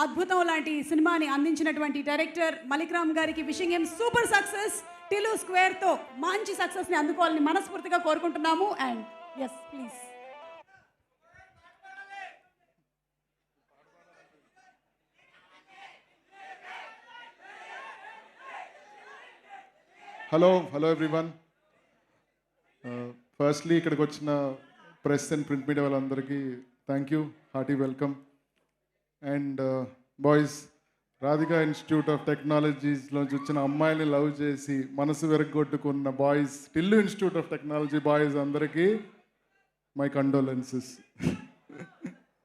అద్భుతం లాంటి సినిమాని అందించినటువంటి డైరెక్టర్ మలిక్ రామ్ గారికి wishing him super success. Tillu square తో మంచి సక్సెస్ ని అందుకోవాలని మనస్ఫూర్తిగా కోరుకుంటున్నాము. And yes please. Hello everyone. Firstly ఇక్కడికి వచ్చిన ప్రెస్ అండ్ ప్రింట్ మీడియా వాళ్ళందరికీ thank you, hearty welcome. And boys, Radhika institute of టెక్నాలజీస్లోంచి వచ్చిన అమ్మాయిని లవ్ చేసి మనసు వెరగొట్టుకున్న boys, Tillu institute of technology boys అందరికీ మై కండోలెన్సెస్.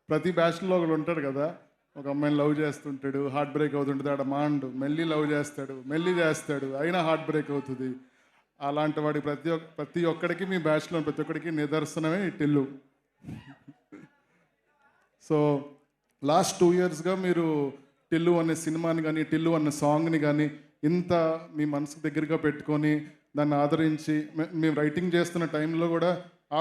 ప్రతి బ్యాచ్లో ఒకడు ఉంటాడు కదా, ఒక అమ్మాయిని లవ్ చేస్తుంటాడు, హార్ట్ బ్రేక్ అవుతుంటుంది, ఆడ మాండ్ మెల్లి లవ్ చేస్తాడు, అయినా హార్ట్ బ్రేక్ అవుతుంది. అలాంటి వాడికి ప్రతి ఒక్కడికి మీ బ్యాచ్లో ప్రతి ఒక్కడికి నిదర్శనమే ఈ టిల్లు. సో లాస్ట్ 2 yearsగా మీరు టిల్లు అనే సినిమాని కానీ టిల్లు అనే సాంగ్ని కానీ ఇంత మీ మనసుకు దగ్గరగా పెట్టుకొని దాన్ని ఆదరించి మేము రైటింగ్ చేస్తున్న టైంలో కూడా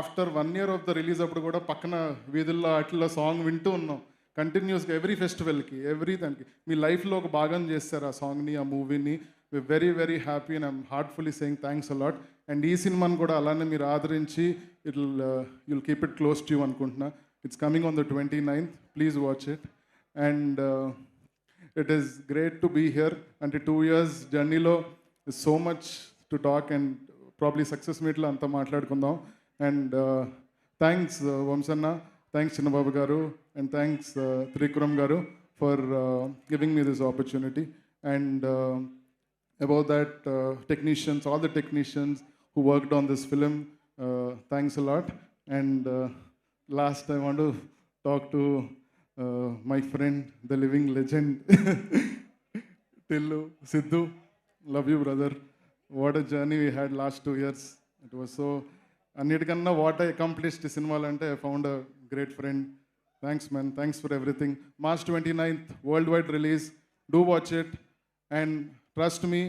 after 1 year of the release అప్పుడు కూడా పక్కన వీధుల్లో వాటిల్లో సాంగ్ వింటూ ఉన్నాం కంటిన్యూస్గా. ఎవ్రీ ఫెస్టివల్కి ఎవ్రీ దానికి మీ లైఫ్లో ఒక భాగం చేస్తారు ఆ సాంగ్ని, ఆ మూవీని. We very very happy and I'm heartfully saying thanks a lot. And ఈ సినిమాని కూడా అలానే మీరు ఆదరించి you'll keep it close to you అనుకుంటున్నా. It's coming on the 29th. Please watch it. And it is great to be here. అంటే 2 years జర్నీలో so much to talk and probably success మీట్లో అంతా మాట్లాడుకుందాం. And thanks Vamshanna, thanks Chinnababu గారు, and thanks Trivikram గారు for giving me this opportunity. And about that, technicians, all the technicians who worked on this film, thanks a lot. And last I want to talk to my friend, the living legend, Tillu, Sidhu. Love you, brother. What a journey we had last 2 years. It was so, anniటికన్నా what I accomplished ఈ సినిమాలో అంటే I found a great friend. Thanks man, thanks for everything. March 29th, worldwide release. Do watch it. And trust me,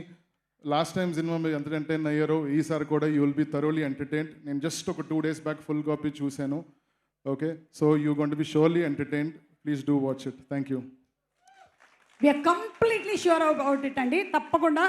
last time cinema మీరు ఎంత entertain అయ్యారో ఈసారి కూడా you will be thoroughly entertained. నేను just ఒక 2 days బ్యాక్ ఫుల్ కాపీ చూశాను. Okay, so you going to be surely entertained. Please do watch it. Thank you. We're completely sure about it అండి. తప్పకుండా